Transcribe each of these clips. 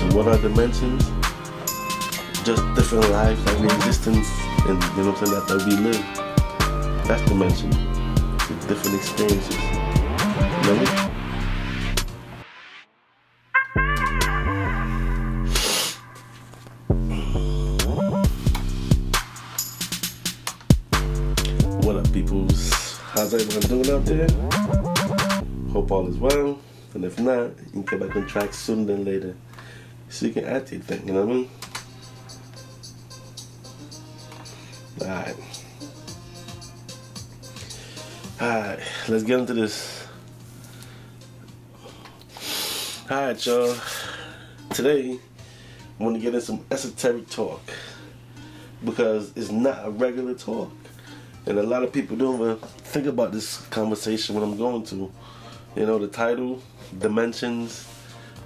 So what are dimensions? Just different lives that we existence and you know what I'm saying, that we live. That's dimension. With different experiences. You know what I mean? What up, peoples? How's everyone doing out there? Hope all is well. And if not, you can get back on track sooner than later. So you can add to your thing, you know what I mean? Alright, let's get into this. Alright, y'all. Today, I want to get into some esoteric talk. Because it's not a regular talk. And a lot of people don't even think about this conversation when I'm going to. You know, the title, dimensions,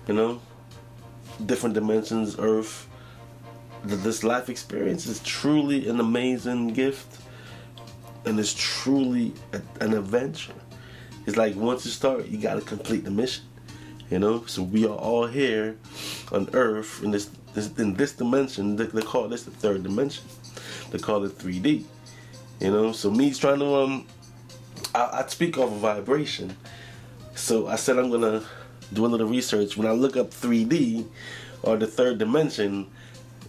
you know, different dimensions, Earth. This life experience is truly an amazing gift. And it's truly an adventure. It's like once you start, you gotta complete the mission. You know, so we are all here on Earth in this dimension. They call this the third dimension. They call it 3D. You know, so me trying to I speak off of vibration. So I said I'm gonna do a little research. When I look up 3D or the third dimension,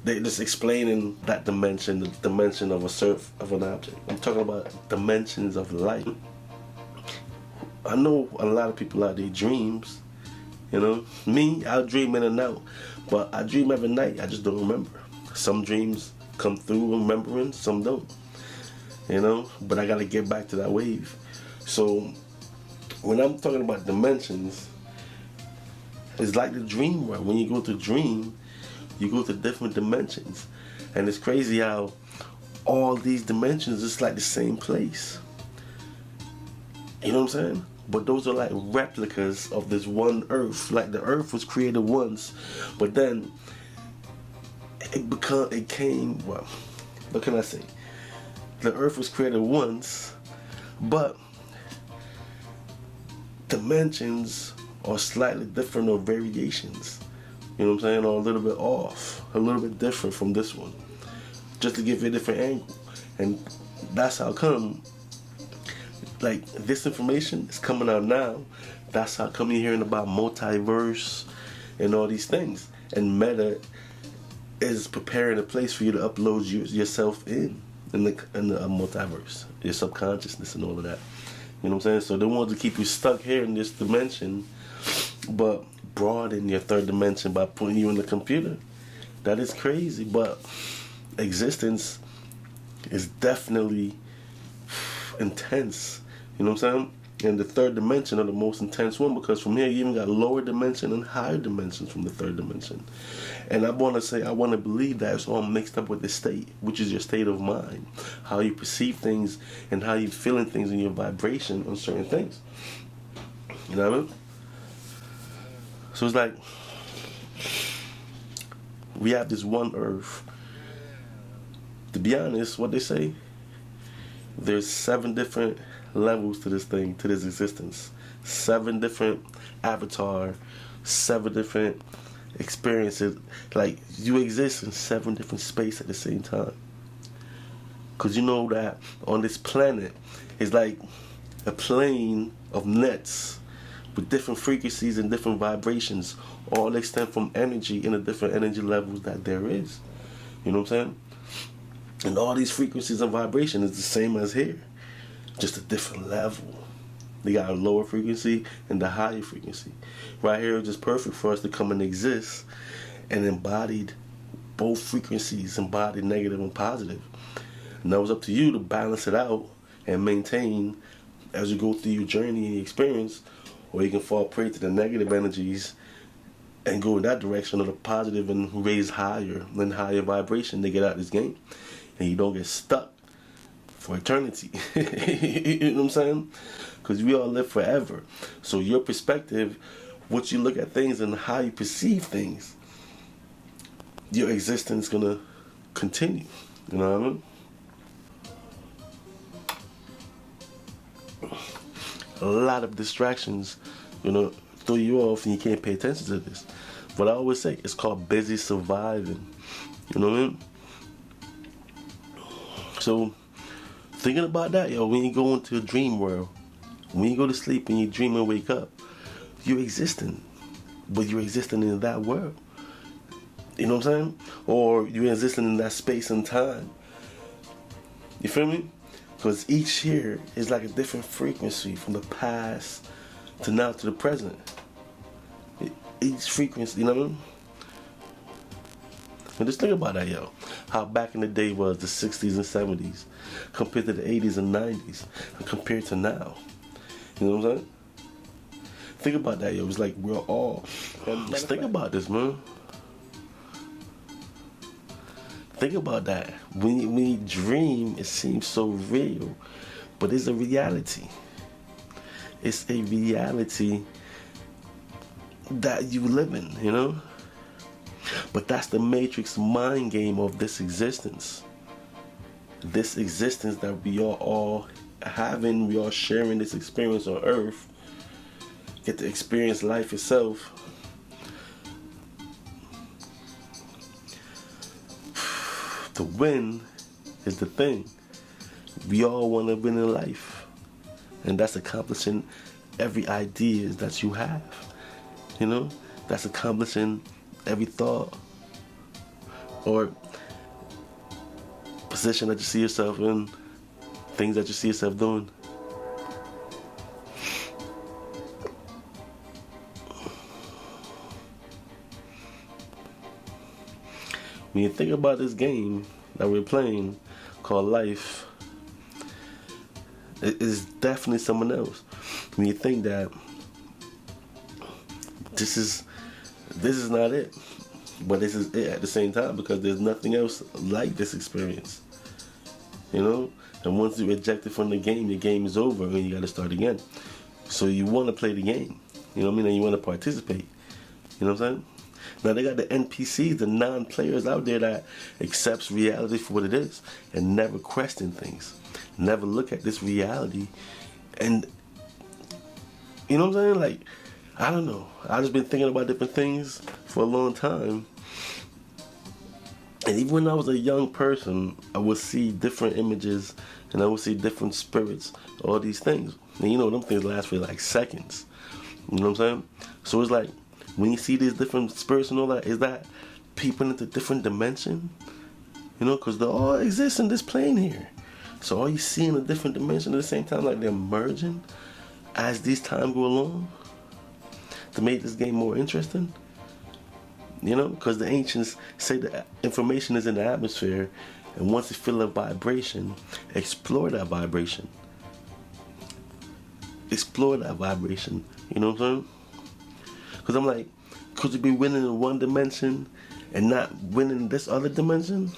they just explaining that dimension, the dimension of an object. I'm talking about dimensions of life. I know a lot of people out there dreams. You know, me, I'll dream in and out, but I dream every night. I just don't remember. Some dreams come through remembering, some don't. You know, but I gotta get back to that wave. So when I'm talking about dimensions, it's like the dream world. When you go to dream, you go to different dimensions. And it's crazy how all these dimensions is like the same place. You know what I'm saying? But those are like replicas of this one Earth. Like the Earth was created once, but then it came, well, what can I say? The Earth was created once, but dimensions are slightly different or variations. You know what I'm saying? Or a little bit off, a little bit different from this one, just to give you a different angle. And that's how come, like, this information is coming out now. That's how come you're hearing about multiverse and all these things. And Meta is preparing a place for you to upload yourself in the multiverse, your subconsciousness and all of that. You know what I'm saying? So they want to keep you stuck here in this dimension, but broaden your third dimension by putting you in the computer. That is crazy, but existence is definitely intense. You know what I'm saying? And the third dimension are the most intense one, because from here you even got lower dimension and higher dimensions from the third dimension. And I want to believe that it's all mixed up with the state, which is your state of mind, how you perceive things and how you feeling things in your vibration on certain things. You know what I mean? So it's like we have this one Earth. To be honest, what they say, there's 7 different levels to this thing, to this existence. 7 different avatar, 7 different experiences. Like, you exist in 7 different spaces at the same time. Because you know that on this planet, it's like a plane of nets with different frequencies and different vibrations, all extend from energy in the different energy levels that there is. You know what I'm saying? And all these frequencies and vibrations is the same as here, just a different level. They got a lower frequency and the higher frequency. Right here is just perfect for us to come and exist and embodied both frequencies, embodied negative and positive. Now it's up to you to balance it out and maintain as you go through your journey and experience, or you can fall prey to the negative energies and go in that direction, or the positive and raise higher and higher vibration to get out of this game. And you don't get stuck for eternity. You know what I'm saying? Because we all live forever. So your perspective, what you look at things and how you perceive things, your existence is going to continue. You know what I mean? A lot of distractions, you know, throw you off and you can't pay attention to this. what I always say, it's called busy surviving. You know what I mean? So, thinking about that, yo, when you go into a dream world, when you go to sleep and you dream and wake up, you're existing. But you're existing in that world. You know what I'm saying? Or you're existing in that space and time. You feel me? Because each year is like a different frequency from the past to now to the present. Each frequency, you know what I mean? And just think about that, yo. How back in the day was the 60s and 70s compared to the 80s and 90s and compared to now. You know what I'm saying? Think about that, yo. It's like we're all... Just think about this, man. Think about that. When you dream, it seems so real. But it's a reality. It's a reality that you live in, you know? But that's the matrix mind game of this existence. This existence that we are all having, we are sharing this experience on Earth. Get to experience life itself. To win is the thing. We all want to win in life. And that's accomplishing every idea that you have. You know? That's accomplishing every thought or position that you see yourself in, things that you see yourself doing. When you think about this game that we're playing called life, it is definitely someone else. When you think that this is not it, but this is it at the same time, because there's nothing else like this experience, you know. And once you eject it from the game is over and you got to start again. So you want to play the game, you know what I mean, and you want to participate, you know what I'm saying. Now they got the NPCs, the non-players out there that accepts reality for what it is and never question things, never look at this reality. And you know what I'm saying, like, I don't know, I've just been thinking about different things for a long time. And even when I was a young person, I would see different images and I would see different spirits, all these things. And you know, them things last for like seconds. You know what I'm saying? So it's like, when you see these different spirits and all that, is that peeping into different dimension? You know, because they all exist in this plane here. So are you seeing a different dimension at the same time, like they're merging as these time go along to make this game more interesting? You know, because the ancients say that information is in the atmosphere, and once you feel a vibration, explore that vibration. Explore that vibration. You know what I'm saying? Because I'm like, could you be winning in one dimension and not winning this other dimension?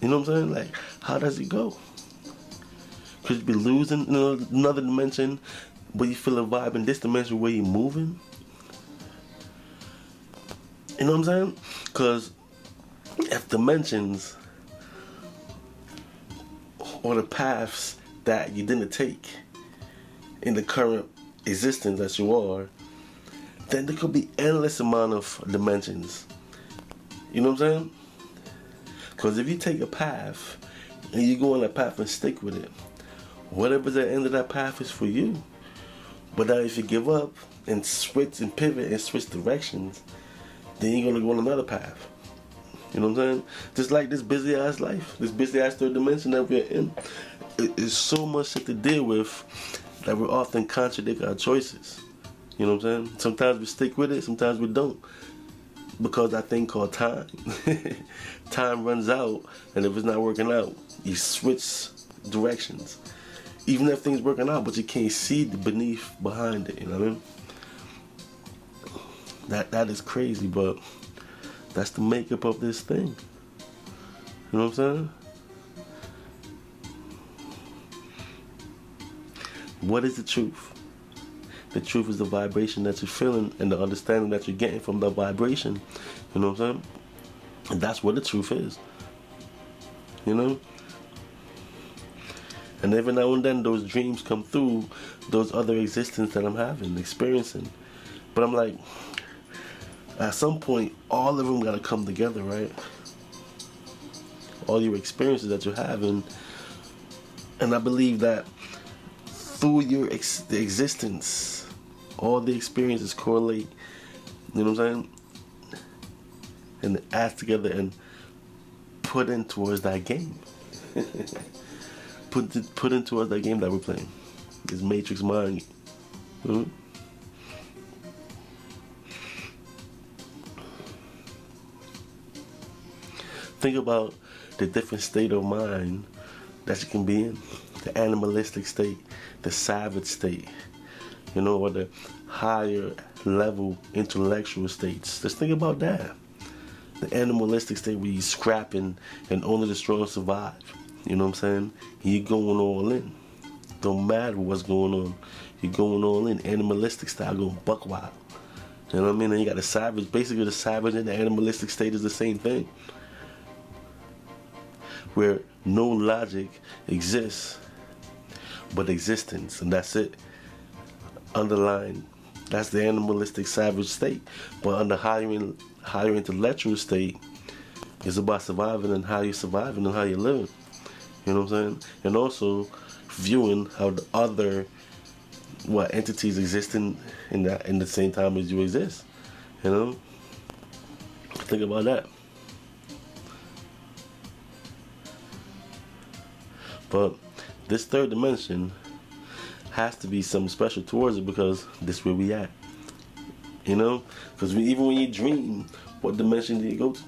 You know what I'm saying? Like, how does it go? Could you be losing in another dimension, but you feel a vibe in this dimension where you're moving? You know what I'm saying? Because if dimensions or the paths that you didn't take in the current existence that you are, then there could be endless amount of dimensions. You know what I'm saying? Because if you take a path and you go on that path and stick with it, whatever's at the end of that path is for you. But now if you give up and switch and pivot and switch directions, then you're gonna go on another path. You know what I'm saying? Just like this busy ass life, this busy ass third dimension that we're in. It's so much shit to deal with that we often contradict our choices. You know what I'm saying? Sometimes we stick with it, sometimes we don't. Because that thing called time. Time runs out, and if it's not working out, you switch directions. Even if things working out, but you can't see the behind it, you know what I mean? That is crazy, but that's the makeup of this thing. You know what I'm saying? What is the truth? The truth is the vibration that you're feeling and the understanding that you're getting from the vibration. You know what I'm saying? And that's what the truth is. You know? And every now and then those dreams come through, those other existences that I'm having, experiencing. But I'm like, At some point, all of them got to come together, right? All your experiences that you're having. And I believe that through your the existence, all the experiences correlate, you know what I'm saying? And add together and put in towards that game. put in towards that game that we're playing. This Matrix mind. Mm-hmm. Think about the different state of mind that you can be in. The animalistic state, the savage state, you know, or the higher level intellectual states. Just think about that. The animalistic state where you're scrapping and only the strong survive. You know what I'm saying? You're going all in. Don't matter what's going on. You're going all in. Animalistic style, going buck wild. You know what I mean? And you got the savage. Basically, the savage and the animalistic state is the same thing. Where no logic exists but existence, and that's it. Underlying, that's the animalistic savage state. But on the higher intellectual state, it's about surviving and how you're surviving and how you're living. You know what I'm saying? And also viewing how the other entities exist in the same time as you exist. You know? Think about that. But this third dimension has to be something special towards it, because this is where we at. You know? Because even when you dream, what dimension do you go to?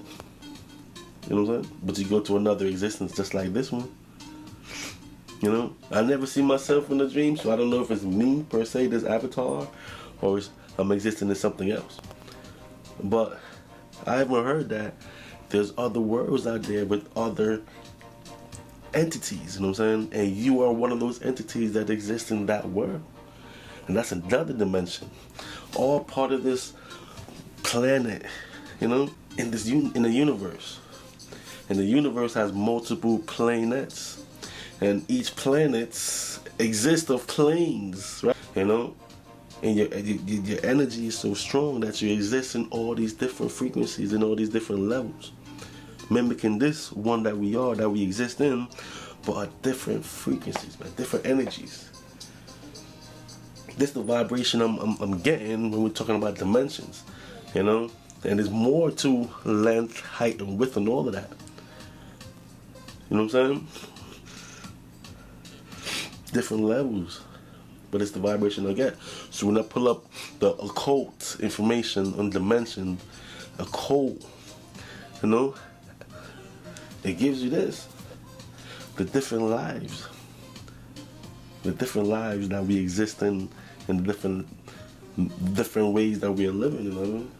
You know what I'm saying? But you go to another existence just like this one. You know? I never see myself in a dream, so I don't know if it's me per se, this avatar, or I'm existing in something else. But I haven't heard that there's other worlds out there with other entities, you know what I'm saying? And you are one of those entities that exist in that world. And that's another dimension. All part of this planet, you know, in the universe. And the universe has multiple planets. And each planet exists of planes, right? You know? And your energy is so strong that you exist in all these different frequencies and all these different levels. Mimicking this one that we exist in, but at different frequencies, man, different energies. This is the vibration I'm getting when we're talking about dimensions, you know? And there's more to length, height, and width and all of that. You know what I'm saying? Different levels, but it's the vibration I get. So when I pull up the occult information on dimension, occult, you know, it gives you this, the different lives that we exist in the different ways that we are living, you know what I mean?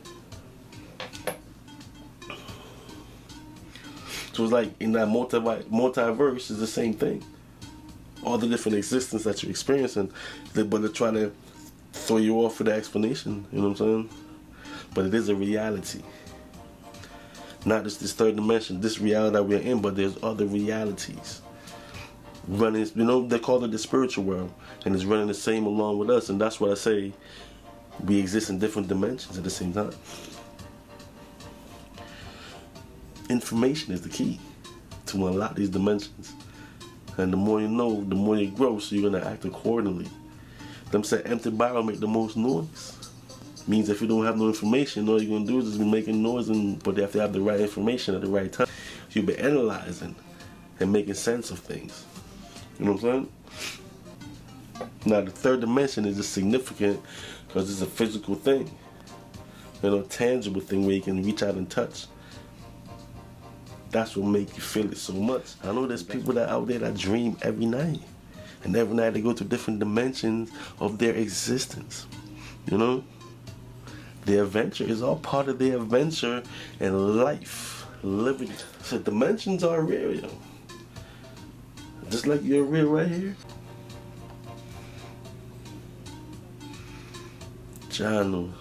So it's like in that multiverse is the same thing. All the different existence that you're experiencing, but they're trying to throw you off with the explanation, you know what I'm saying? But it is a reality. Not just this third dimension, this reality that we're in, but there's other realities running, you know, they call it the spiritual world, and it's running the same along with us. And that's what I say, we exist in different dimensions at the same time. Information is the key to unlock these dimensions. And the more you know, the more you grow, so you're going to act accordingly. Them say empty barrel make the most noise. Means if you don't have no information, all you're going to do is just be making noise, but you have to have the right information at the right time. You'll be analyzing and making sense of things. You know what I'm saying? Now the third dimension is just significant because it's a physical thing. You know, tangible thing where you can reach out and touch. That's what makes you feel it so much. I know there's people that out there that dream every night. And every night they go to different dimensions of their existence. You know? The adventure is all part of the adventure and life. Living. So dimensions are real, yo. Just like you're real right here. Channel.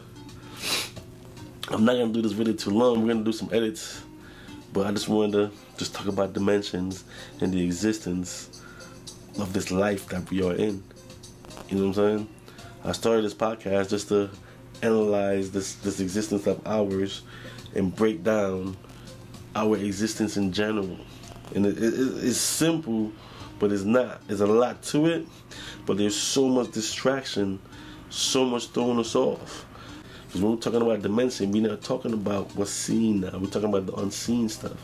I'm not gonna do this video too long. We're gonna do some edits. But I just wanted to talk about dimensions and the existence of this life that we are in. You know what I'm saying? I started this podcast just to analyze this existence of ours and break down our existence in general. And it's simple, but it's not. There's a lot to it, but there's so much distraction, so much throwing us off. Because when we're talking about dimension, we're not talking about what's seen now. We're talking about the unseen stuff.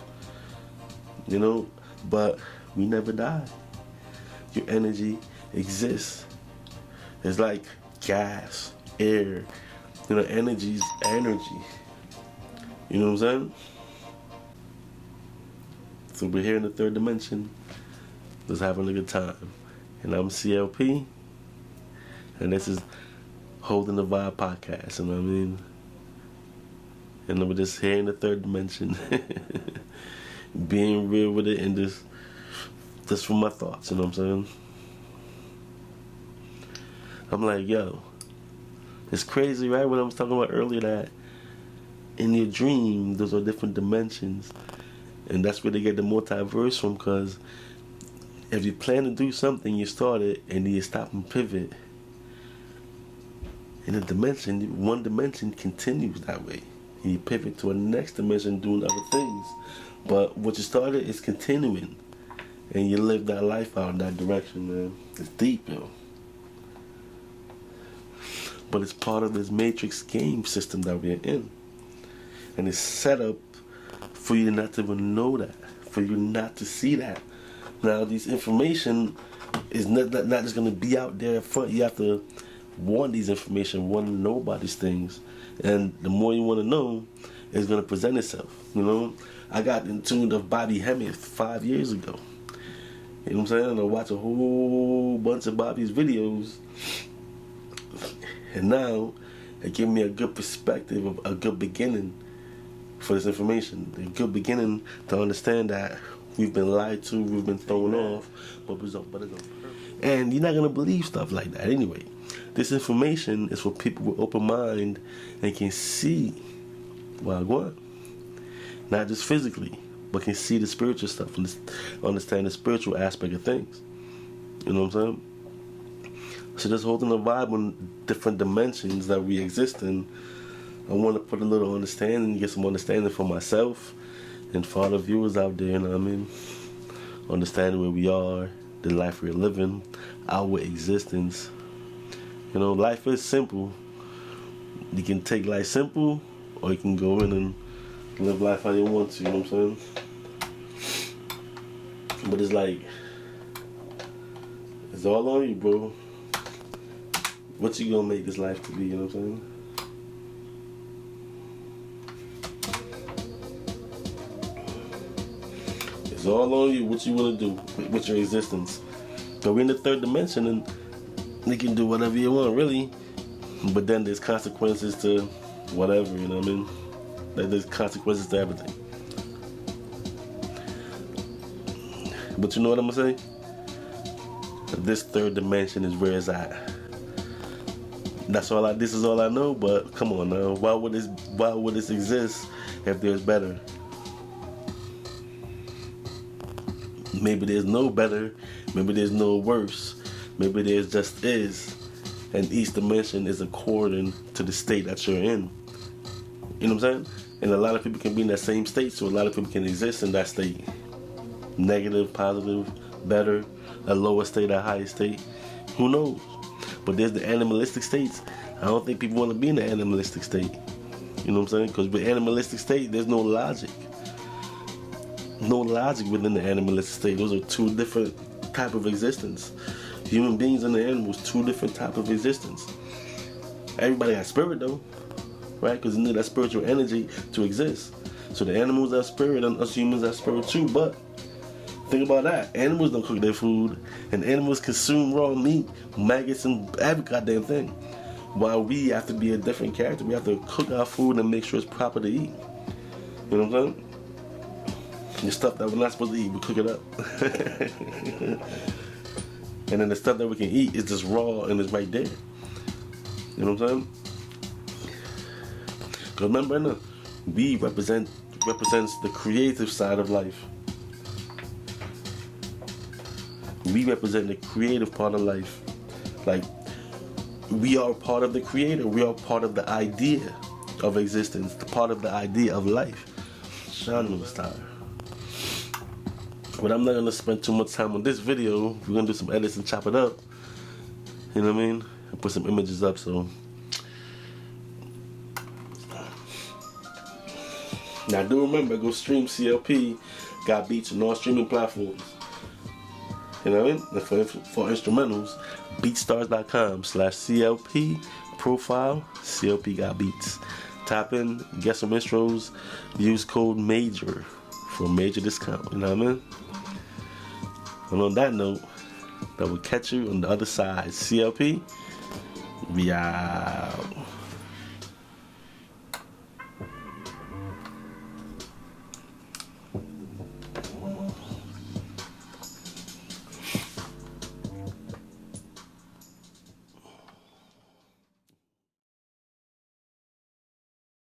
You know? But we never die. Your energy exists. It's like gas, air. You know, energy's energy. You know what I'm saying? So we're here in the third dimension, just having a good time. And I'm CLP, and this is Holding the Vibe podcast, you know what I mean? And we're just here in the third dimension, being real with it, and just from my thoughts, you know what I'm saying? I'm like, yo, it's crazy, right? What I was talking about earlier, that in your dream, those are different dimensions. And that's where they get the multiverse from, because if you plan to do something, you start it, and then you stop and pivot. In a dimension, one dimension continues that way. And you pivot to a next dimension doing other things. But what you started is continuing. And you live that life out in that direction, man. It's deep, yo. But it's part of this matrix game system that we're in. And it's set up for you not to even know that, for you not to see that. Now, this information is not just going to be out there in front. You have to want these information, want to know about these things. And the more you want to know, it's going to present itself, you know? I got in tune with Bobby Hemmett 5 years ago. You know what I'm saying? And I watched a whole bunch of Bobby's videos. And now, it gave me a good perspective, of a good beginning for this information. A good beginning to understand that we've been lied to, we've been thrown off, but it's on purpose. And you're not going to believe stuff like that anyway. This information is for people with open mind and can see what, not just physically, but can see the spiritual stuff and understand the spiritual aspect of things. You know what I'm saying? So just holding a vibe on different dimensions that we exist in, I want to put a little understanding, get some understanding for myself and for all the viewers out there, you know what I mean? Understanding where we are, the life we're living, our existence. You know, life is simple. You can take life simple, or you can go in and live life how you want to, you know what I'm saying? But it's like, it's all on you, bro. What you gonna make this life to be, you know what I'm saying? It's all on you, what you want to do with your existence. But we're in the third dimension, and you can do whatever you want, really. But then there's consequences to whatever, you know what I mean? There's consequences to everything. But you know what I'm gonna say? This third dimension is where it's at. This is all I know, but come on now. Why would this exist if there's better? Maybe there's no better, maybe there's no worse, maybe there's just is, and each dimension is according to the state that you're in. You know what I'm saying? And a lot of people can be in that same state, so a lot of people can exist in that state. Negative, positive, better, a lower state, a higher state. Who knows? But there's the animalistic states. I don't think people want to be in the animalistic state. You know what I'm saying? Because with animalistic state, there's no logic. No logic within the animalistic state. Those are two different type of existence. Human beings and the animals, two different type of existence. Everybody has spirit though, right? Because you need that spiritual energy to exist. So the animals have spirit and us humans have spirit too. But think about that. Animals don't cook their food, and animals consume raw meat, maggots, and every goddamn thing. While we have to be a different character. We have to cook our food and make sure it's proper to eat. You know what I'm saying? The stuff that we're not supposed to eat, we cook it up. And then the stuff that we can eat is just raw and it's right there. You know what I'm saying? Because remember, we represents the creative side of life. We represent the creative part of life. Like, we are part of the creator. We are part of the idea of existence, part of the idea of life. Shine star. But I'm not gonna spend too much time on this video. We're gonna do some edits and chop it up. You know what I mean? And put some images up. So now do remember, go stream CLP Got Beats on all streaming platforms. You know what I mean? And for instrumentals, beatstars.com/CLP profile ClpgotBeats. Tap in, get some intros, use code MAJOR for a major discount. You know what I mean? And on that note, that will catch you on the other side. CLP, we out.